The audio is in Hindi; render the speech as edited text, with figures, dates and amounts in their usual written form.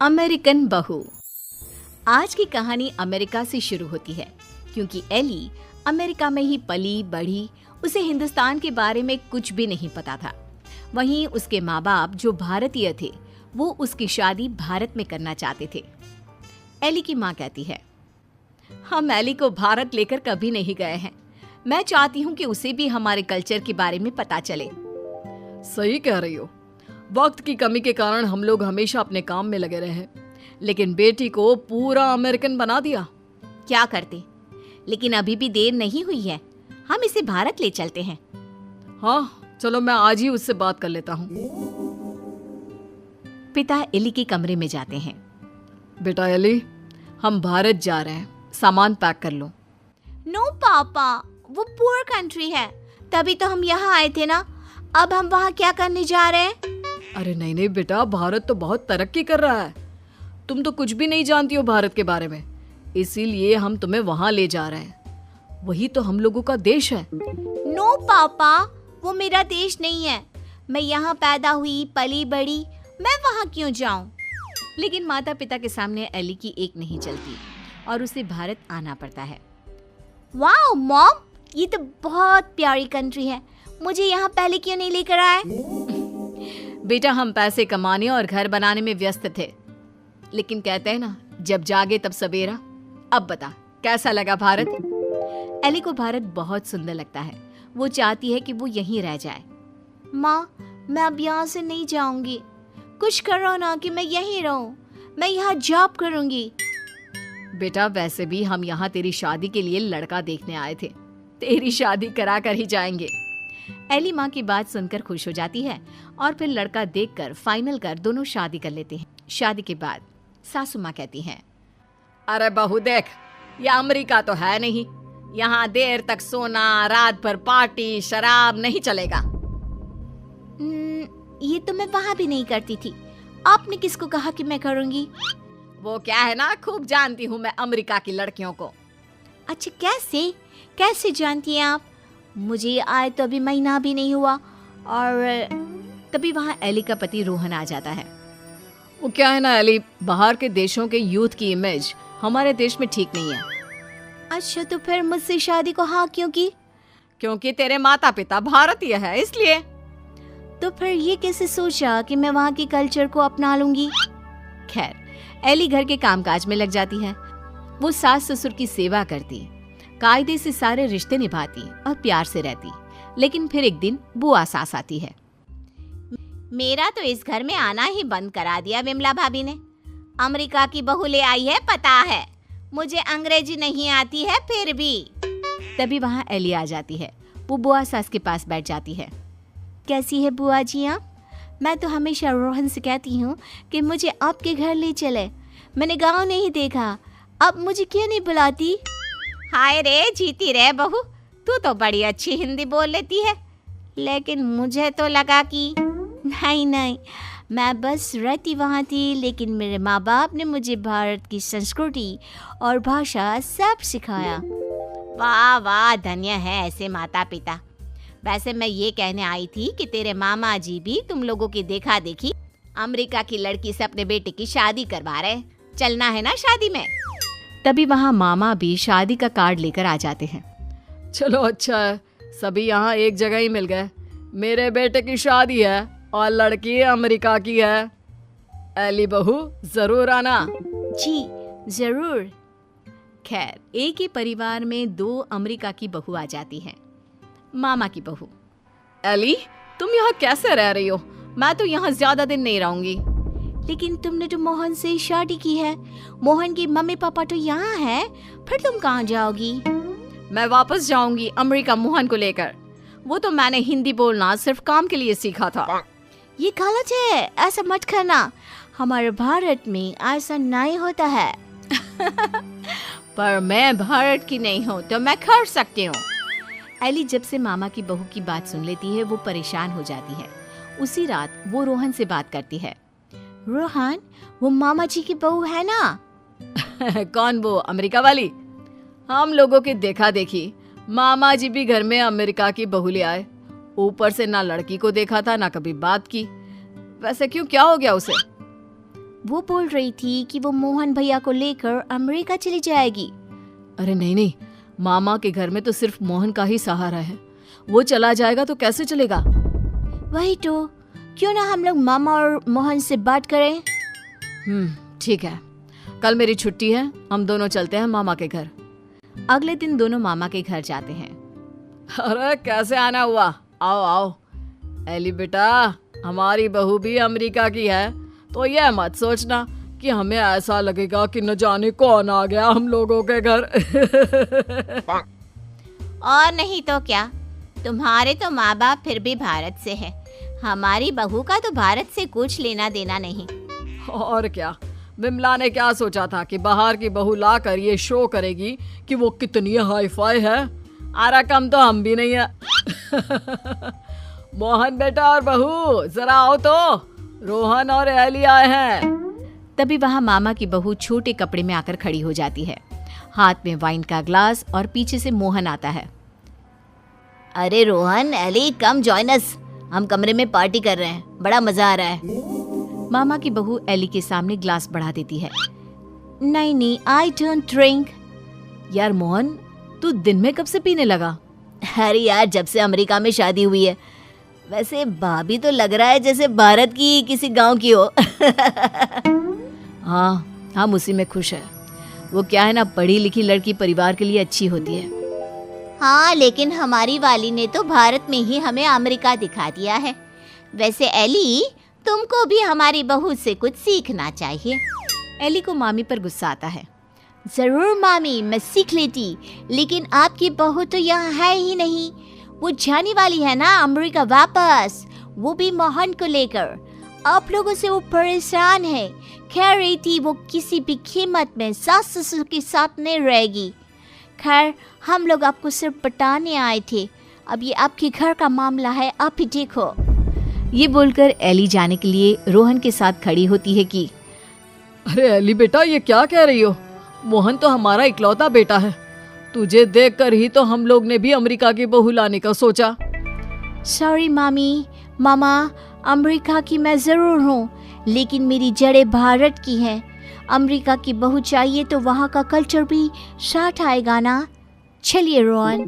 अमेरिकन बहू। आज की कहानी अमेरिका से शुरू होती है क्योंकि एली अमेरिका में ही पली बढ़ी। उसे हिंदुस्तान के बारे में कुछ भी नहीं पता था। वहीं उसके माँ बाप जो भारतीय थे वो उसकी शादी भारत में करना चाहते थे। एली की माँ कहती है, हम एली को भारत लेकर कभी नहीं गए हैं। मैं चाहती हूँ कि उसे भी हमारे कल्चर के बारे में पता चले। सही कह रही हो। वक्त की कमी के कारण हम लोग हमेशा अपने काम में लगे रहे, लेकिन बेटी को पूरा अमेरिकन बना दिया। क्या करते, लेकिन अभी भी देर नहीं हुई है। हम इसे भारत ले चलते हैं। हाँ चलो, मैं आज ही उससे बात कर लेता हूँ। पिता एली के कमरे में जाते हैं। बेटा एली, हम भारत जा रहे हैं, सामान पैक कर लो। नो पापा, वो पुअर कंट्री है, तभी तो हम यहाँ आए थे ना। अब हम वहाँ क्या करने जा रहे हैं? अरे नहीं नहीं बेटा, भारत तो बहुत तरक्की कर रहा है। तुम तो कुछ भी नहीं जानती हो भारत के बारे में, इसीलिए हम तुम्हें वहाँ ले जा रहे हैं। वही तो हम लोगों का देश है। नो पापा, वो मेरा देश नहीं है। मैं यहाँ पैदा हुई पली बड़ी, मैं वहाँ क्यों जाऊँ? लेकिन माता पिता के सामने एली की एक नहीं चलती और उसे भारत आना पड़ता है। वाओ मॉम, ये तो बहुत प्यारी कंट्री है। मुझे यहाँ पहले क्यों नहीं लेकर आए? बेटा, हम पैसे कमाने और घर बनाने में व्यस्त थे, लेकिन कहते हैं ना, जब जागे तब सवेरा। अब बता, कैसा लगा भारत? एली को भारत बहुत सुंदर लगता है। वो चाहती है कि वो यहीं रह जाए। माँ, मैं अब यहाँ से नहीं जाऊंगी। कुछ करो ना कि मैं यहीं रहूं। मैं यहाँ जॉब करूंगी। बेटा, वैसे भी हम यहाँ तेरी शादी के लिए लड़का देखने आए थे। तेरी शादी करा कर ही जाएंगे। एली माँ की बात सुनकर खुश हो जाती है और फिर लड़का देखकर फाइनल कर दोनों शादी कर लेते हैं। शादी के बाद सासू माँ कहती हैं, अरे बहू देख, ये अमेरिका तो है नहीं। यहाँ देर तक सोना, रात भर पार्टी, शराब नहीं चलेगा। ये तो मैं वहाँ भी नहीं करती थी। आपने किसको कहा कि मैं करूँगी? वो क्या है ना, खूब जानती हूँ मैं अमेरिका की लड़कियों को। अच्छा, कैसे जानती हैं आप? मुझे आए तो अभी महीना भी नहीं हुआ। और तभी वहाँ एली का पति रोहन आ जाता है। वो क्या है ना एली, बाहर के देशों के यूथ की इमेज हमारे देश में ठीक नहीं है। अच्छा, तो फिर मुझसे शादी को हाँ क्यों की? क्योंकि तेरे माता पिता भारतीय है, इसलिए। तो फिर ये कैसे सोचा कि मैं वहाँ के कल्चर को अपना लूंगी? खैर, एली घर के कामकाज में लग जाती है। वो सास ससुर की सेवा करती, कायदे से सारे रिश्ते निभाती और प्यार से रहती। लेकिन फिर एक दिन बुआ सास आती है। मेरा तो इस घर में आना ही बंद करा दिया विमला भाभी ने। अमेरिका की बहू ले आई है, पता है। मुझे अंग्रेजी नहीं आती है फिर भी। तभी वहाँ एली आ जाती है। वो बुआ सास के पास बैठ जाती है। कैसी है बुआ जी आप? मैं तो हमेशा रोहन से कहती हूँ कि मुझे आपके घर ले चले। मैंने गाँव नहीं देखा, अब मुझे क्यों नहीं बुलाती? हाय रे, जीती रे बहू, तू तो बड़ी अच्छी हिंदी बोल लेती है। लेकिन मुझे तो लगा कि नहीं, मैं बस रहती वहाँ थी, लेकिन मेरे माँ बाप ने मुझे भारत की संस्कृति और भाषा सब सिखाया। वाह वाह, धन्य है ऐसे माता पिता। वैसे मैं ये कहने आई थी कि तेरे मामा जी भी तुम लोगों की देखा देखी अमेरिका की लड़की से अपने बेटे की शादी करवा रहे। चलना है ना शादी में? तभी वहाँ मामा भी शादी का कार्ड लेकर आ जाते हैं। चलो अच्छा है, सभी यहाँ एक जगह ही मिल गए। मेरे बेटे की शादी है और लड़की अमेरिका की है। एली बहू, जरूर आना। जी जरूर। खैर, एक ही परिवार में दो अमेरिका की बहू आ जाती हैं। मामा की बहू, एली तुम यहाँ कैसे रह रही हो? मैं तो यहाँ ज्यादा दिन नहीं रहूंगी। लेकिन तुमने तो मोहन से शादी की है। मोहन की मम्मी पापा तो यहाँ है, फिर तुम कहाँ जाओगी? मैं वापस जाऊंगी अमेरिका मोहन को लेकर। वो तो मैंने हिंदी बोलना सिर्फ काम के लिए सीखा था। ये गलत है, ऐसा मत करना। हमारे भारत में ऐसा नहीं होता है। पर मैं भारत की नहीं हूँ तो मैं कर सकती हूँ। एली जब से मामा की बहू की बात सुन लेती है वो परेशान हो जाती है। उसी रात वो रोहन से बात करती है। रोहन, वो मामा जी की बहू है ना? कौन, वो अमेरिका वाली? हम लोगों की देखा देखी मामा जी भी घर में अमेरिका की बहू ले आए। ऊपर से ना लड़की को देखा था ना कभी बात की। वैसे क्यों, क्या हो गया उसे? वो बोल रही थी कि वो मोहन भैया को लेकर अमेरिका चली जाएगी। अरे नहीं नहीं, मामा के घर में तो सिर्फ मोहन का ही सहारा है। वो चला जाएगा तो कैसे चलेगा? वही तो, क्यों ना हम लोग मामा और मोहन से बात करें। ठीक है, कल मेरी छुट्टी है, हम दोनों चलते हैं मामा के घर। अगले दिन दोनों मामा के घर जाते हैं। अरे कैसे आना हुआ, आओ आओ। एली बेटा, हमारी बहू भी अमेरिका की है, तो यह मत सोचना कि हमें ऐसा लगेगा कि न जाने कौन आ गया हम लोगों के घर। और नहीं तो क्या, तुम्हारे तो माँ बाप फिर भी भारत से हैं। हमारी बहू का तो भारत से कुछ लेना देना नहीं। और क्या, विमला ने क्या सोचा था कि बाहर की बहू लाकर ये शो करेगी कि वो कितनी हाई फाई है। आरा कम तो हम भी नहीं है। मोहन बेटा और बहू जरा आओ तो, रोहन और एली आए हैं। तभी वहाँ मामा की बहू छोटे कपड़े में आकर खड़ी हो जाती है, हाथ में वाइन का ग्लास, और पीछे से मोहन आता है। अरे Rohan, Ellie, come join us, हम कमरे में पार्टी कर रहे हैं, बड़ा मजा आ रहा है। मामा की बहू एली के सामने ग्लास बढ़ा देती है। नहीं नहीं, आई डोंट ड्रिंक। यार मोहन, तू दिन में कब से पीने लगा? अरे यार, जब से अमेरिका में शादी हुई है। वैसे भाभी तो लग रहा है जैसे भारत की किसी गांव की हो। हाँ, हम उसी में खुश है। वो क्या है ना, पढ़ी लिखी लड़की परिवार के लिए अच्छी होती है। हाँ, लेकिन हमारी वाली ने तो भारत में ही हमें अमेरिका दिखा दिया है। वैसे एली, तुमको भी हमारी बहू से कुछ सीखना चाहिए। एली को मामी पर गुस्सा आता है। जरूर मामी, मैं सीख लेती, लेकिन आपकी बहू तो यहाँ है ही नहीं। वो जाने वाली है ना अमेरिका वापस, वो भी मोहन को लेकर। आप लोगों से वो परेशान है, कह रही थी वो किसी भी कीमत में सास ससुर के साथ नहीं रहेगी। खैर, हम लोग आपको सिर्फ बताने आए थे, अब ये आपके घर का मामला है, आप ही देखो। ये बोलकर एली जाने के लिए रोहन के साथ खड़ी होती है कि अरे एली बेटा, ये क्या कह रही हो? मोहन तो हमारा इकलौता बेटा है। तुझे देखकर ही तो हम लोग ने भी अमेरिका की बहू लाने का सोचा। सॉरी मामी, मामा, अमेरिका की मैं ज़रूर हूँ, लेकिन मेरी जड़ें भारत की हैं। अमेरिका की बहू चाहिए तो वहाँ का कल्चर भी साथ आएगा ना। चलिए रोहन।